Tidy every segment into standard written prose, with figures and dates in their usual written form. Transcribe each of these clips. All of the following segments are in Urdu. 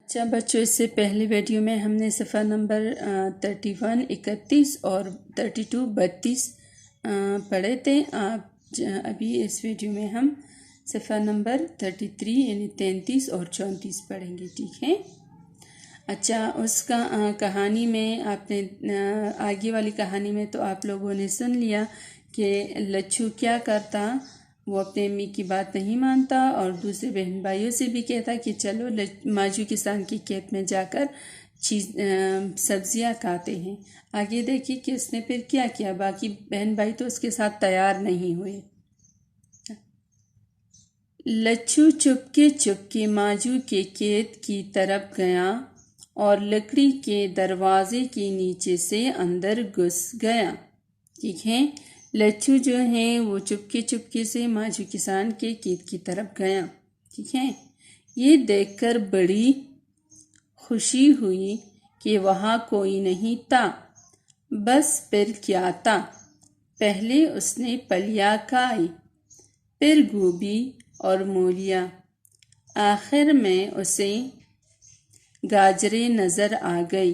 اچھا بچوں، اس سے پہلے ویڈیو میں ہم نے صفحہ نمبر 31 31 اور 32 32 پڑھے تھے۔ ابھی اس ویڈیو میں ہم صفحہ نمبر 33 یعنی 33 اور 34 پڑھیں گے، ٹھیک ہے؟ اچھا، اس کا کہانی میں آپ نے آگے والی کہانی میں تو آپ لوگوں نے سن لیا کہ لچھو کیا کرتا، وہ اپنے امی کی بات نہیں مانتا اور دوسرے بہن بھائیوں سے بھی کہتا کہ چلو ماجو کسان کے کھیت میں جا کر سبزیاں کھاتے ہیں۔ آگے دیکھیے کہ اس نے پھر کیا کیا، باقی بہن بھائی تو اس کے ساتھ تیار نہیں ہوئے۔ لچھو چپ کے ماجو کے کھیت کی طرف گیا اور لکڑی کے دروازے کے نیچے سے اندر گھس گیا، ٹھیک ہے؟ لچھو جو ہے وہ چپکے سے ماجو کسان کے کھیت کی طرف گیا، ٹھیک ہے؟ یہ دیکھ کر بڑی خوشی ہوئی کہ وہاں کوئی نہیں تھا۔ بس پھر کیا تھا، پہلے اس نے پھلیاں کھائی، پھر گوبھی اور مولیاں، آخر میں اسے گاجریں نظر آ گئی۔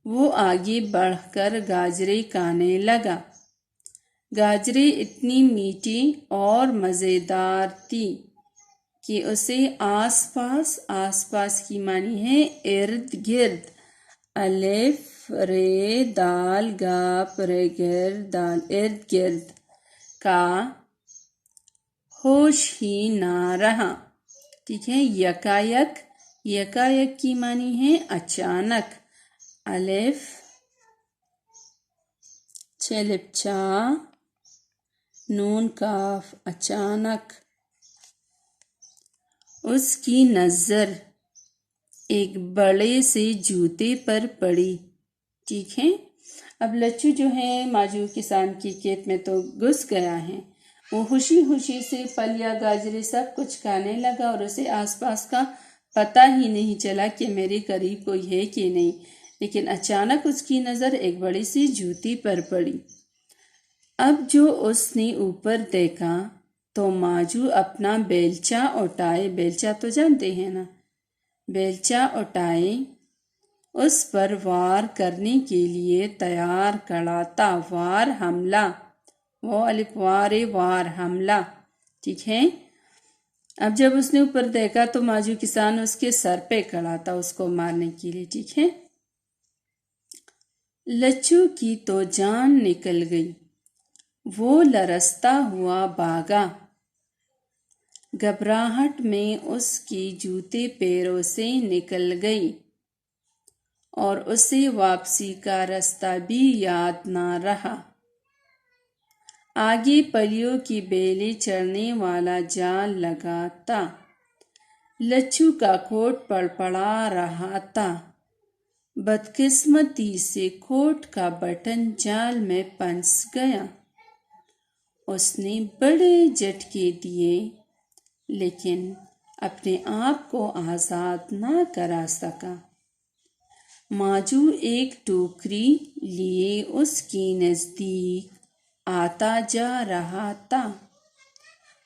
وہ آگے بڑھ کر گاجریں کھانے لگا۔ گاجریں اتنی میٹھی اور مزیدار تھی کہ اسے آس پاس کی معنی ہے ارد گرد، الف رے دال گاپ رے گر دال، ارد گرد کا ہوش ہی نہ رہا، ٹھیک ہے؟ یکایک کی معنی ہے اچانک، الف چلپچا نون کاف، اچانک۔ اس کی نظر ایک بڑے سے جوتے پر پڑی، ٹھیک ہے؟ اب لچھو جو ہے ماجو کسان کے کھیت میں تو گھس گیا ہے، وہ خوشی سے پھلیاں گاجریں سب کچھ کھانے لگا اور اسے آس پاس کا پتہ ہی نہیں چلا کہ میرے قریب کوئی ہے کہ نہیں، لیکن اچانک اس کی نظر ایک بڑی سی جوتی پر پڑی۔ اب جو اس نے اوپر دیکھا تو ماجو اپنا بیلچہ اٹھائے، بیلچہ تو جانتے ہیں نا، بیلچہ اٹھائے اس پر وار کرنے کے لیے تیار کھڑا تھا۔ وار حملہ، وہ الف وار حملہ، ٹھیک ہے؟ اب جب اس نے اوپر دیکھا تو ماجو کسان اس کے سر پہ کھڑا تھا اس کو مارنے کے لیے، ٹھیک ہے؟ لچھو کی تو جان نکل گئی، وہ لرزتا ہوا بھاگا۔ گھبراہٹ میں اس کی جوتے پیروں سے نکل گئی اور اسے واپسی کا راستہ بھی یاد نہ رہا۔ آگے پلیوں کی بیلیں چڑھنے والا جال لگا تھا۔ لچھو کا کوٹ پڑپڑا رہا تھا۔ بدقسمتی سے کوٹ کا بٹن جال میں پھنس گیا۔ اس نے بڑے جھٹکے دیے لیکن اپنے آپ کو آزاد نہ کرا سکا۔ ماجو ایک ٹوکری لیے اس کے نزدیک آتا جا رہا تھا۔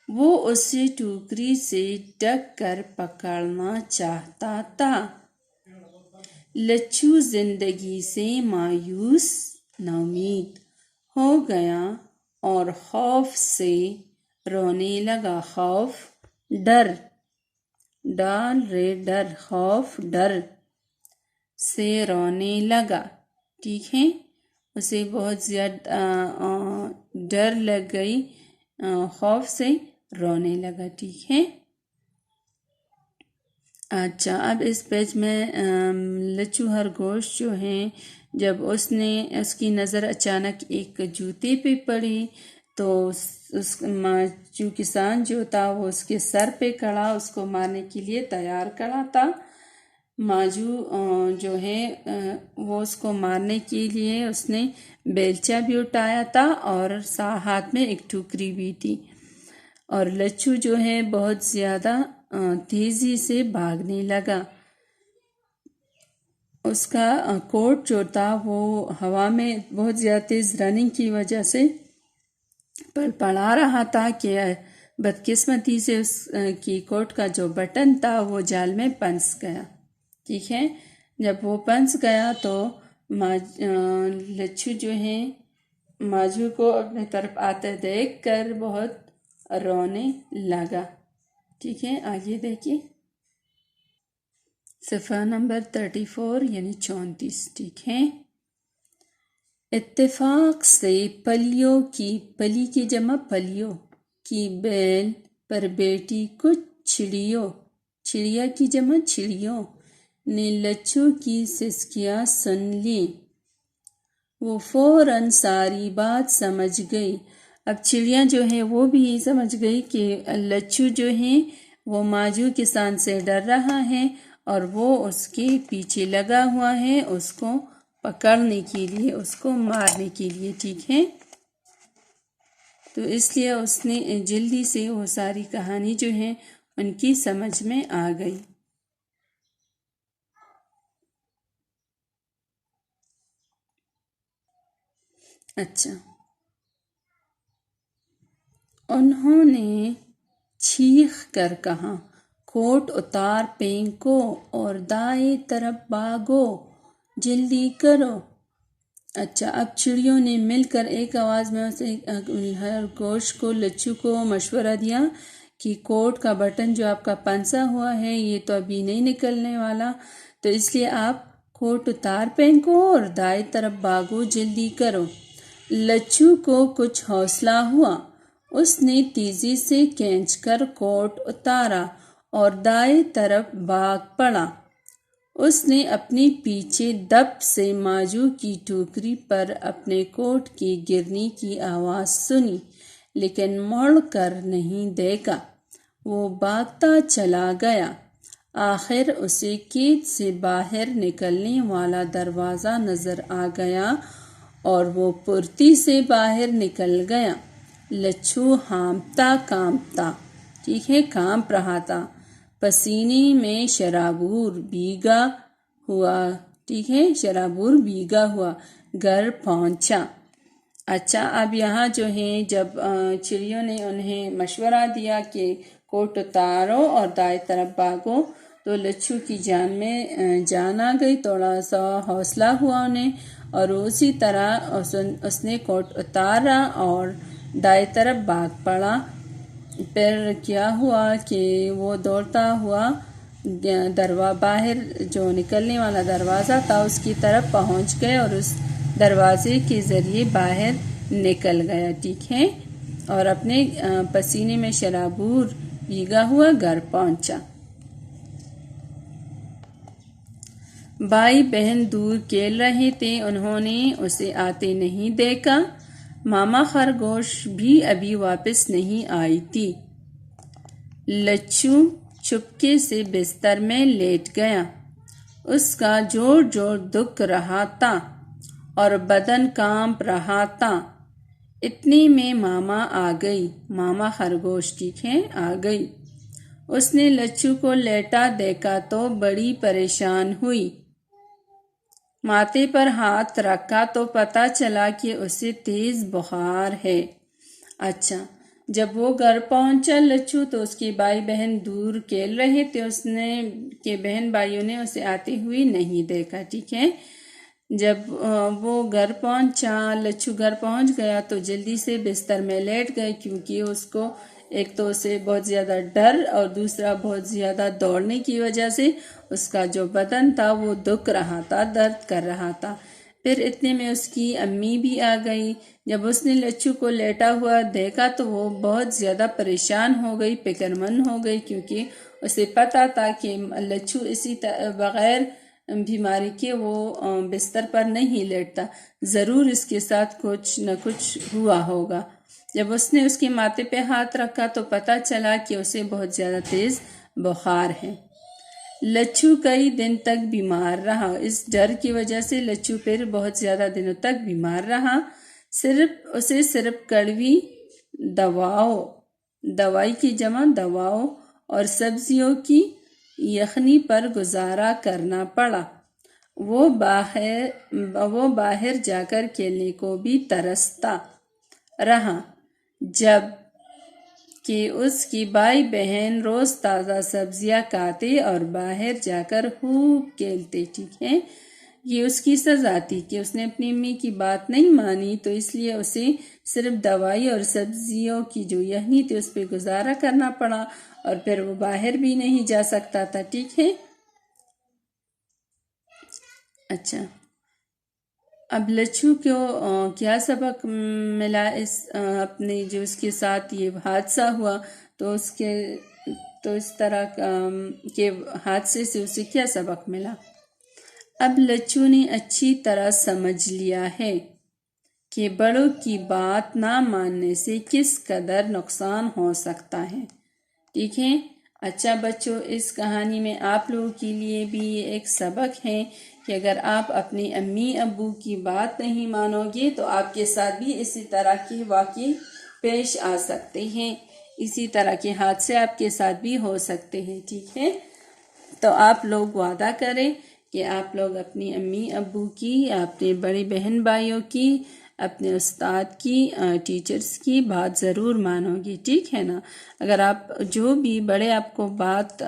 وہ اسے ٹوکری سے ڈھک کر پکڑنا چاہتا تھا۔ لچھو زندگی سے مایوس ناامید ہو گیا اور خوف سے رونے لگا۔ خوف، ڈر، ڈال رے ڈر، خوف ڈر سے رونے لگا، ٹھیک ہے؟ اسے بہت زیادہ ڈر لگ گئی، خوف سے رونے لگا، ٹھیک ہے؟ اچھا، اب اس پیج میں لچھو خرگوش جو ہیں، جب اس کی نظر اچانک ایک جوتے پہ پڑی تو اس ماجو کسان جو تھا وہ اس کے سر پہ کھڑا، اس کو مارنے کے لیے تیار کھڑا تھا۔ ماجو جو ہے وہ اس کو مارنے کے لیے اس نے بیلچہ بھی اٹھایا تھا اور ہاتھ میں ایک ٹوکری بھی تھی، اور لچھو جو ہے بہت زیادہ تیزی سے بھاگنے لگا۔ اس کا کوٹ جو تھا وہ ہوا میں بہت زیادہ تیز رننگ کی وجہ سے پڑپڑا رہا تھا کہ بدقسمتی سے اس کی کوٹ کا جو بٹن تھا وہ جال میں پھنس گیا۔ ٹھیک ہے. جب وہ پنس گیا تو لچھو جو ہے ماجو کو اپنے طرف آتے دیکھ کر بہت رونے لگا. ٹھیک ہے، آگے دیکھیے صفحہ نمبر 34 یعنی 34. ٹھیک ہے. اتفاق سے پلی کی جمع پلیوں کی بیل پر بیٹی کچھ چڑیا کی جمع چڑیوں نے لچھو کی سسکیاں سن لی. وہ فوراً ساری بات سمجھ گئی. اب چڑیاں جو ہیں وہ بھی یہ سمجھ گئی کہ لچھو جو ہیں وہ ماجو کسان سے ڈر رہا ہے اور وہ اس کے پیچھے لگا ہوا ہے اس کو پکڑنے کے لیے، اس کو مارنے کے لیے. ٹھیک ہے، تو اس لیے اس نے جلدی سے وہ ساری کہانی جو ہے ان کی سمجھ میں آ گئی. اچھا، انہوں نے چیخ کر کہا، کوٹ اتار پھینکو اور دائیں طرف بھاگو، جلدی کرو. اچھا، اب چڑیوں نے مل کر ایک آواز میں اسے خرگوش کو لچھو کو مشورہ دیا کہ کوٹ کا بٹن جو آپ کا پنسا ہوا ہے یہ تو ابھی نہیں نکلنے والا، تو اس لیے آپ کوٹ اتار پھینکو اور دائیں طرف بھاگو، جلدی کرو. لچھو کو کچھ حوصلہ ہوا. اس نے تیزی سے کھینچ کر کوٹ اتارا اور دائیں طرف بھاگ پڑا. اس نے اپنے پیچھے دب سے ماجو کی ٹوکری پر اپنے کوٹ کی گرنے کی آواز سنی، لیکن مڑ کر نہیں دیکھا. وہ بھاگتا چلا گیا. آخر اسے قید سے باہر نکلنے والا دروازہ نظر آ گیا اور وہ پھرتی سے باہر نکل گیا. لچھو ہانپتا کانپتا، ٹھیک ہے، کانپ رہا تھا، پسینے میں شرابور بھیگا ہوا، ٹھیک ہے، شرابور بھیگا ہوا گھر پہنچا. اچھا، اب یہاں جو ہے جب چڑیوں نے انہیں مشورہ دیا کہ کوٹ اتارو اور دائیں طرف بھاگو تو لچھو کی جان میں جان آ گئی، تھوڑا سا حوصلہ ہوا انہیں اور اسی طرح اس نے کوٹ اتارا اور دائیں طرف بھاگ پڑا. پھر کیا ہوا کہ وہ دوڑتا ہوا باہر جو نکلنے والا دروازہ تھا اس کی طرف پہنچ گئے اور اس دروازے کے ذریعے باہر نکل گیا. ٹھیک ہے، اور اپنے پسینے میں شرابور بھیگا ہوا گھر پہنچا. بھائی بہن دور کھیل رہے تھے، انہوں نے اسے آتے نہیں دیکھا. ماما خرگوش بھی ابھی واپس نہیں آئی تھی. لچھو چپکے سے بستر میں لیٹ گیا. اس کا جوڑ دکھ رہا تھا اور بدن کانپ رہا تھا. اتنے میں ماما آ گئی. ماما خرگوش، ٹھیک ہے، آ گئی. اس نے لچھو کو لیٹا دیکھا تو بڑی پریشان ہوئی. ماتھے پر ہاتھ رکھا تو پتہ چلا کہ اسے تیز بخار ہے. اچھا، جب وہ گھر پہنچا لچھو تو اس کے بھائی بہن دور کھیل رہے تھے. اس نے کہ بہن بھائیوں نے اسے آتے ہوئے نہیں دیکھا. ٹھیک ہے، جب وہ گھر پہنچا، لچھو گھر پہنچ گیا تو جلدی سے بستر میں لیٹ گئے کیونکہ اس کو ایک تو اسے بہت زیادہ ڈر اور دوسرا بہت زیادہ دوڑنے کی وجہ سے اس کا جو بدن تھا وہ دکھ رہا تھا، درد کر رہا تھا. پھر اتنے میں اس کی امی بھی آ گئی. جب اس نے لچھو کو لیٹا ہوا دیکھا تو وہ بہت زیادہ پریشان ہو گئی، فکر مند ہو گئی کیونکہ اسے پتا تھا کہ لچھو اسی بغیر بیماری کے وہ بستر پر نہیں لیٹتا، ضرور اس کے ساتھ کچھ نہ کچھ ہوا ہوگا. جب اس نے اس کے ماتھے پہ ہاتھ رکھا تو پتہ چلا کہ اسے بہت زیادہ تیز بخار ہے. لچھو کئی دن تک بیمار رہا. اس ڈر کی وجہ سے لچھو پھر بہت زیادہ دنوں تک بیمار رہا. صرف کڑوی دوائی کی جمع دواؤں اور سبزیوں کی یخنی پر گزارا کرنا پڑا. وہ باہر جا کر کھیلنے کو بھی ترستا رہا. جب کہ اس کی بھائی بہن روز تازہ سبزیاں کھاتے اور باہر جا کر خوب کھیلتے. ٹھیک ہے، یہ اس کی سزا تھی کہ اس نے اپنی امی کی بات نہیں مانی، تو اس لیے اسے صرف دوائی اور سبزیوں کی جو یخنی تھی اس پہ گزارا کرنا پڑا، اور پھر وہ باہر بھی نہیں جا سکتا تھا. ٹھیک ہے. اچھا، اب لچو کو کیا سبق ملا اپنے جو اس کے ساتھ یہ حادثہ ہوا، تو اس طرح کے حادثے سے اسے کیا سبق ملا؟ اب لچو نے اچھی طرح سمجھ لیا ہے کہ بڑوں کی بات نہ ماننے سے کس قدر نقصان ہو سکتا ہے. ٹھیک ہے. اچھا بچوں، اس کہانی میں آپ لوگوں کے لیے بھی ایک سبق ہے کہ اگر آپ اپنی امی ابو کی بات نہیں مانو گے تو آپ کے ساتھ بھی اسی طرح کے واقعے پیش آ سکتے ہیں، اسی طرح کے حادثے آپ کے ساتھ بھی ہو سکتے ہیں. ٹھیک ہے. تو آپ لوگ وعدہ کریں کہ آپ لوگ اپنی امی ابو کی، اپنے بڑی بہن بھائیوں کی، اپنے استاد کی، ٹیچرز کی بات ضرور مانو گی. ٹھیک ہے نا. اگر آپ جو بھی بڑے آپ کو بات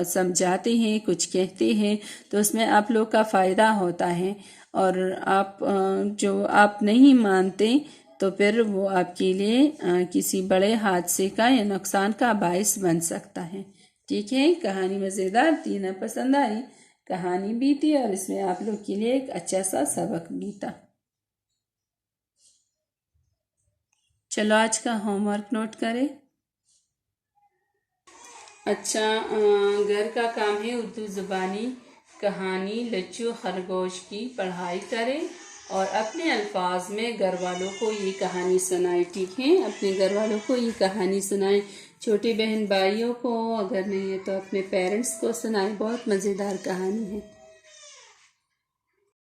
سمجھاتے ہیں، کچھ کہتے ہیں، تو اس میں آپ لوگ کا فائدہ ہوتا ہے، اور جو آپ نہیں مانتے تو پھر وہ آپ کے لیے کسی بڑے حادثے کا یا نقصان کا باعث بن سکتا ہے. ٹھیک ہے. کہانی مزیدار تھی، نہ پسند آئی؟ کہانی بھی تھی اور اس میں آپ لوگ کے لیے ایک اچھا سا سبق بھی تھا. چلو آج کا ہوم ورک نوٹ کریں. اچھا، گھر کا کام ہے اردو زبانی کہانی لچو خرگوش کی پڑھائی کریں اور اپنے الفاظ میں گھر والوں کو یہ کہانی سنائیں. ٹھیک ہے. اپنے گھر والوں کو یہ کہانی سنائیں، چھوٹے بہن بھائیوں کو، اگر نہیں ہے تو اپنے پیرنٹس کو سنائیں. بہت مزیدار کہانی ہے.